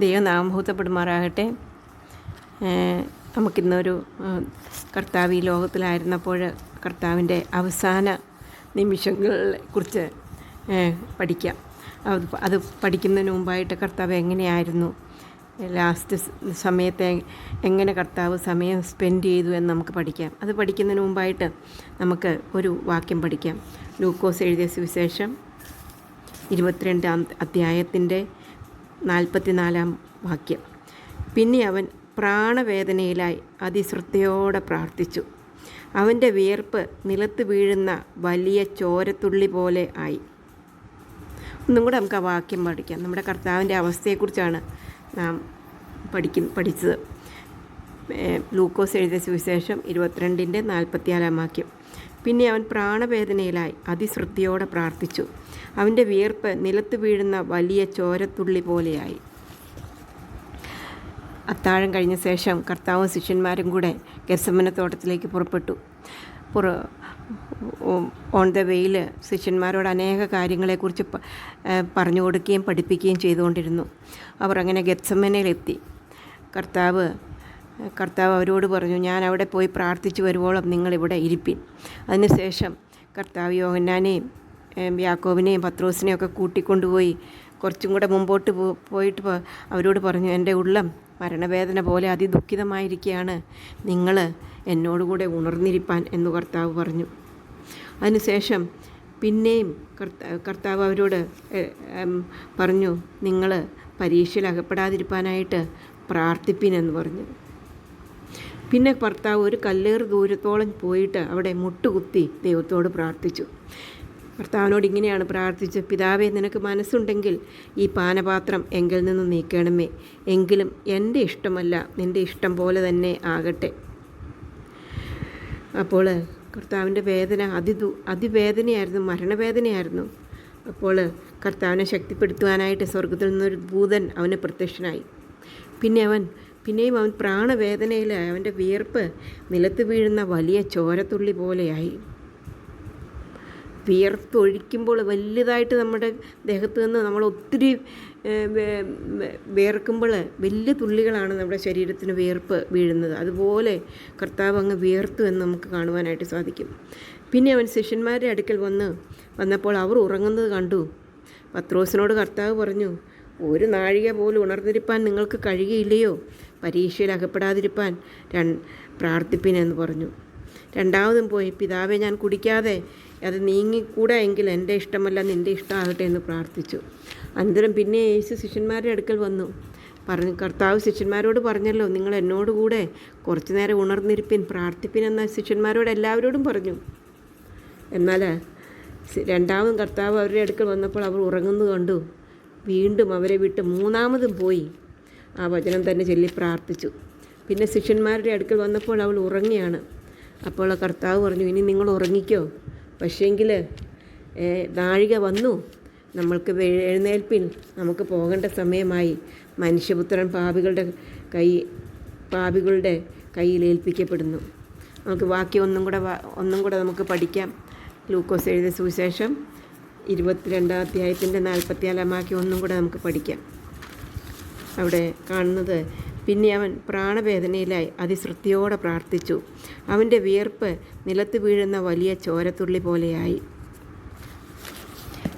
ദൈവം നാമഭൂതപ്പെടുമാറാകട്ടെ. നമുക്കിന്നൊരു കർത്താവ് ഈ ലോകത്തിലായിരുന്നപ്പോൾ കർത്താവിൻ്റെ അവസാന നിമിഷങ്ങളെ കുറിച്ച് പഠിക്കാം. അത് പഠിക്കുന്നതിന് മുമ്പായിട്ട് കർത്താവ് എങ്ങനെയായിരുന്നു, ലാസ്റ്റ് സമയത്തെ എങ്ങനെ കർത്താവ് സമയം സ്പെൻഡ് ചെയ്തു എന്ന് നമുക്ക് പഠിക്കാം. അത് പഠിക്കുന്നതിന് മുമ്പായിട്ട് നമുക്ക് ഒരു വാക്യം പഠിക്കാം. ലൂക്കോസ് എഴുതിയ സുവിശേഷം 22-ാം അധ്യായത്തിൻ്റെ 44-ാം വാക്യം. പിന്നെ അവൻ പ്രാണവേദനയിലായി അതിശ്രദ്ധയോടെ പ്രാർത്ഥിച്ചു. അവൻ്റെ വിയർപ്പ് നിലത്ത് വീഴുന്ന വലിയ ചോരത്തുള്ളി പോലെ ആയി. ഒന്നും കൂടെ നമുക്ക് ആ വാക്യം പഠിക്കാം. നമ്മുടെ കർത്താവിൻ്റെ അവസ്ഥയെക്കുറിച്ചാണ് നാം പഠിച്ചത്. ലൂക്കോസ് എഴുതിയ സുവിശേഷം 22-ന്റെ 44-ാം വാക്യം. പിന്നെ അവൻ പ്രാണവേദനയിലായി അതിശ്രദ്ധയോടെ പ്രാർത്ഥിച്ചു. അവൻ്റെ വിയർപ്പ് നിലത്ത് വീഴുന്ന വലിയ ചോരത്തുള്ളി പോലെയായി. അത്താഴം കഴിഞ്ഞ ശേഷം കർത്താവും ശിഷ്യന്മാരും കൂടെ ഗെത്സമനെ തോട്ടത്തിലേക്ക് പുറപ്പെട്ടു. ഓൺ ദ വേയിൽ ശിഷ്യന്മാരോട് അനേക കാര്യങ്ങളെക്കുറിച്ച് പറഞ്ഞു കൊടുക്കുകയും പഠിപ്പിക്കുകയും ചെയ്തുകൊണ്ടിരുന്നു. അവർ അങ്ങനെ ഗെത്സമനയിലെത്തി. കർത്താവ് അവരോട് പറഞ്ഞു, ഞാൻ അവിടെ പോയി പ്രാർത്ഥിച്ചു വരുവോളം നിങ്ങളിവിടെ ഇരിപ്പിൻ. അതിനുശേഷം കർത്താവ് യോഹന്നാനെയും യാക്കോബിനെയും പത്രോസിനെയും ഒക്കെ കൂട്ടിക്കൊണ്ടുപോയി കുറച്ചും കൂടെ മുമ്പോട്ട് പോയിട്ട് അവരോട് പറഞ്ഞു, എൻ്റെ ഉള്ളം മരണവേദന പോലെ അതിദുഃഖിതമായിരിക്കുകയാണ്, നിങ്ങൾ എന്നോടുകൂടെ ഉണർന്നിരിപ്പാൻ എന്ന് കർത്താവ് പറഞ്ഞു. അതിനുശേഷം പിന്നെയും കർത്താവ് അവരോട് പറഞ്ഞു, നിങ്ങൾ പരീക്ഷയിൽ അകപ്പെടാതിരിക്കാനായിട്ട് പ്രാർത്ഥിപ്പിനെന്ന് പറഞ്ഞു. പിന്നെ കർത്താവ് ഒരു കല്ലേറ് ദൂരത്തോളം പോയിട്ട് അവിടെ മുട്ടുകുത്തി ദൈവത്തോട് പ്രാർത്ഥിച്ചു. കർത്താവിനോട് ഇങ്ങനെയാണ് പ്രാർത്ഥിച്ചത്: പിതാവേ, നിനക്ക് മനസ്സുണ്ടെങ്കിൽ ഈ പാനപാത്രം എങ്കിൽ നിന്ന് നീക്കണമേ, എങ്കിലും എൻ്റെ ഇഷ്ടമല്ല നിൻ്റെ ഇഷ്ടം പോലെ തന്നെ ആകട്ടെ. അപ്പോൾ കർത്താവിൻ്റെ വേദന അതിവേദനയായിരുന്നു, മരണവേദനയായിരുന്നു. അപ്പോൾ കർത്താവിനെ ശക്തിപ്പെടുത്തുവാനായിട്ട് സ്വർഗത്തിൽ നിന്നൊരു ദൂതൻ അവന് പ്രത്യക്ഷനായി. പിന്നെയും അവൻ പ്രാണവേദനയിലായി. അവൻ്റെ വിയർപ്പ് നിലത്ത് വീഴുന്ന വലിയ ചോരത്തുള്ളി പോലെയായി. വിയർത്തൊഴിക്കുമ്പോൾ വലുതായിട്ട് നമ്മുടെ ദേഹത്ത് നിന്ന് നമ്മൾ ഒത്തിരി വിയർക്കുമ്പോൾ വലിയ തുള്ളികളാണ് നമ്മുടെ ശരീരത്തിന് വിയർപ്പ് വീഴുന്നത്. അതുപോലെ കർത്താവ് അങ്ങ് വിയർത്തു എന്ന് നമുക്ക് കാണുവാനായിട്ട് സാധിക്കും. പിന്നെ അവൻ ശിഷ്യന്മാരുടെ അടുക്കൽ വന്നപ്പോൾ അവർ ഉറങ്ങുന്നത് കണ്ടു. പത്രോസിനോട് കർത്താവ് പറഞ്ഞു, ഒരു നാഴിക പോലും ഉണർന്നിരിപ്പാൻ നിങ്ങൾക്ക് കഴിയുകയില്ലയോ? പരീക്ഷയിൽ അകപ്പെടാതിരിപ്പാൻ പ്രാർത്ഥിപ്പിനെന്ന് പറഞ്ഞു. രണ്ടാമതും പോയി, പിതാവെ, ഞാൻ കുടിക്കാതെ അത് നീങ്ങിക്കൂടാ എങ്കിൽ എൻ്റെ ഇഷ്ടമല്ല നിൻ്റെ ഇഷ്ടമാകട്ടെ എന്ന് പ്രാർത്ഥിച്ചു. അനന്തരം പിന്നെ യേശു ശിഷ്യന്മാരുടെ അടുക്കൽ കർത്താവ് ശിഷ്യന്മാരോട് പറഞ്ഞല്ലോ, നിങ്ങൾ എന്നോടുകൂടെ കുറച്ചു നേരം ഉണർന്നിരിപ്പിൻ, പ്രാർത്ഥിപ്പിനെന്ന ശിഷ്യന്മാരോട് എല്ലാവരോടും പറഞ്ഞു. എന്നാൽ രണ്ടാമതും കർത്താവ് അവരുടെ അടുക്കൽ വന്നപ്പോൾ അവർ ഉറങ്ങുന്നത് കണ്ടു. വീണ്ടും അവരെ വിട്ട് മൂന്നാമതും പോയി ആ വചനം തന്നെ ചൊല്ലി പ്രാർത്ഥിച്ചു. പിന്നെ ശിഷ്യന്മാരുടെ അടുക്കൽ വന്നപ്പോൾ അവൾ ഉറങ്ങിയാണ്. അപ്പോൾ കർത്താവ് പറഞ്ഞു, ഇനി നിങ്ങൾ ഉറങ്ങിക്കോ, പക്ഷേങ്കിൽ നാഴിക വന്നു, നമ്മൾക്ക് എഴുന്നേൽപ്പിൻ, നമുക്ക് പോകേണ്ട സമയമായി. മനുഷ്യപുത്രൻ പാപികളുടെ കയ്യിൽ ഏൽപ്പിക്കപ്പെടുന്നു. നമുക്ക് വാക്യം ഒന്നും കൂടെ നമുക്ക് പഠിക്കാം. ലൂക്കോസ് എഴുതിയ സുവിശേഷം 22-ാം അധ്യായത്തിൻ്റെ 44-ാം വാക്യം ഒന്നും കൂടെ നമുക്ക് പഠിക്കാം. അവിടെ കാണുന്നത്, പിന്നെ അവൻ പ്രാണവേദനയിലായി അതിശ്രദ്ധയോടെ പ്രാർത്ഥിച്ചു. അവൻ്റെ വിയർപ്പ് നിലത്ത് വീഴുന്ന വലിയ ചോരത്തുള്ളി പോലെയായി.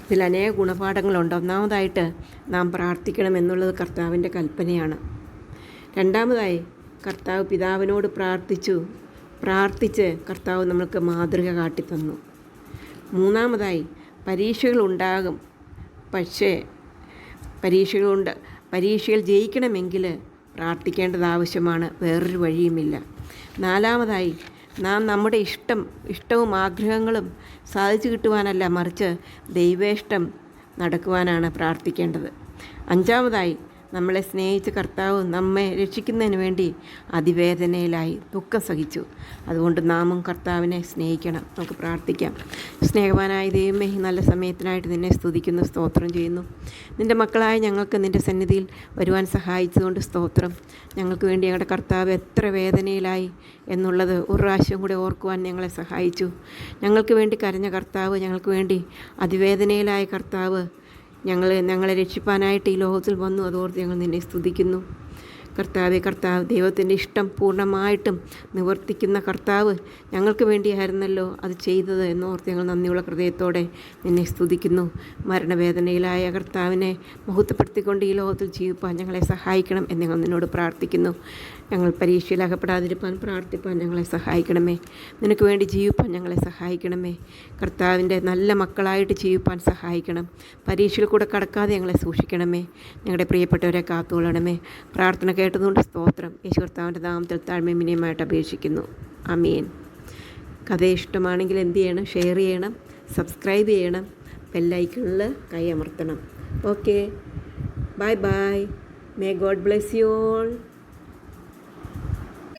ഇതിൽ അനേക ഗുണപാഠങ്ങളുണ്ട്. ഒന്നാമതായിട്ട് നാം പ്രാർത്ഥിക്കണം എന്നുള്ളത് കർത്താവിൻ്റെ കൽപ്പനയാണ്. രണ്ടാമതായി കർത്താവ് പിതാവിനോട് പ്രാർത്ഥിച്ച് കർത്താവ് നമ്മൾക്ക് മാതൃക കാട്ടിത്തന്നു. മൂന്നാമതായി പരീക്ഷകളുണ്ടാകും, പക്ഷേ പരീക്ഷയിൽ ജയിക്കണമെങ്കിൽ പ്രാർത്ഥിക്കേണ്ടത് ആവശ്യമാണ്, വേറൊരു വഴിയുമില്ല. നാലാമതായി നാം നമ്മുടെ ഇഷ്ടവും ആഗ്രഹങ്ങളും സാധിച്ചു കിട്ടുവാനല്ല, മറിച്ച് ദൈവേഷ്ടം നടക്കുവാനാണ് പ്രാർത്ഥിക്കേണ്ടത്. അഞ്ചാമതായി നമ്മളെ സ്നേഹിച്ച കർത്താവ് നമ്മെ രക്ഷിക്കുന്നതിന് വേണ്ടി അതിവേദനയിലായി ദുഃഖം സഹിച്ചു. അതുകൊണ്ട് നാമും കർത്താവിനെ സ്നേഹിക്കണം. നമുക്ക് പ്രാർത്ഥിക്കാം. സ്നേഹവാനായ ദൈവമേ, നല്ല സമയത്തിനായിട്ട് നിന്നെ സ്തുതിക്കുന്നു, സ്തോത്രം ചെയ്യുന്നു. നിൻ്റെ മക്കളായ ഞങ്ങൾക്ക് നിൻ്റെ സന്നിധിയിൽ വരുവാൻ സഹായിച്ചതുകൊണ്ട് സ്തോത്രം. ഞങ്ങൾക്ക് വേണ്ടി ഞങ്ങളുടെ കർത്താവ് എത്ര വേദനയിലായി എന്നുള്ളത് ഒരു പ്രാവശ്യം കൂടെ ഓർക്കുവാൻ ഞങ്ങളെ സഹായിച്ചു. ഞങ്ങൾക്ക് വേണ്ടി കരഞ്ഞ കർത്താവ്, ഞങ്ങൾക്ക് വേണ്ടി അതിവേദനയിലായ കർത്താവ് ഞങ്ങളെ രക്ഷിപ്പാനായിട്ട് ഈ ലോകത്തിൽ വന്നു. അതോർത്ത് ഞങ്ങൾ നിന്നെ സ്തുതിക്കുന്നു. കർത്താവ് ദൈവത്തിൻ്റെ ഇഷ്ടം പൂർണ്ണമായിട്ടും നിവർത്തിക്കുന്ന കർത്താവ് ഞങ്ങൾക്ക് വേണ്ടിയായിരുന്നല്ലോ അത് ചെയ്തത് എന്നോർത്ത് ഞങ്ങൾ നന്ദിയുള്ള ഹൃദയത്തോടെ നിന്നെ സ്തുതിക്കുന്നു. മരണവേദനയിലായ കർത്താവിനെ മഹത്വപ്പെടുത്തിക്കൊണ്ട് ഈ ലോകത്തിൽ ജീവിപ്പാൻ ഞങ്ങളെ സഹായിക്കണം എന്ന് ഞങ്ങൾ നിന്നോട് പ്രാർത്ഥിക്കുന്നു. ഞങ്ങൾ പരീക്ഷയിൽ അകപ്പെടാതിരിപ്പാൻ പ്രാർത്ഥിപ്പാൻ ഞങ്ങളെ സഹായിക്കണമേ. നിനക്ക് വേണ്ടി ജീവിപ്പാൻ ഞങ്ങളെ സഹായിക്കണമേ. കർത്താവിൻ്റെ നല്ല മക്കളായിട്ട് ജീവിപ്പാൻ സഹായിക്കണം. പരീക്ഷയിൽ കൂടെ കടക്കാതെ ഞങ്ങളെ സൂക്ഷിക്കണമേ. ഞങ്ങളുടെ പ്രിയപ്പെട്ടവരെ കാത്തുകൊള്ളണമേ. പ്രാർത്ഥന കേട്ടതുകൊണ്ട് സ്തോത്രം. യേശു കർത്താവിൻ്റെ നാമത്തിൽ താഴ്മയും വിനയമായിട്ട് അപേക്ഷിക്കുന്നു. ആമേൻ. കഥ ഇഷ്ടമാണെങ്കിൽ എന്ത് ചെയ്യണം? ഷെയർ ചെയ്യണം, സബ്സ്ക്രൈബ് ചെയ്യണം, ബെല്ലൈക്കണിൽ കൈ അമർത്തണം. Okay, bye bye. May God bless you all.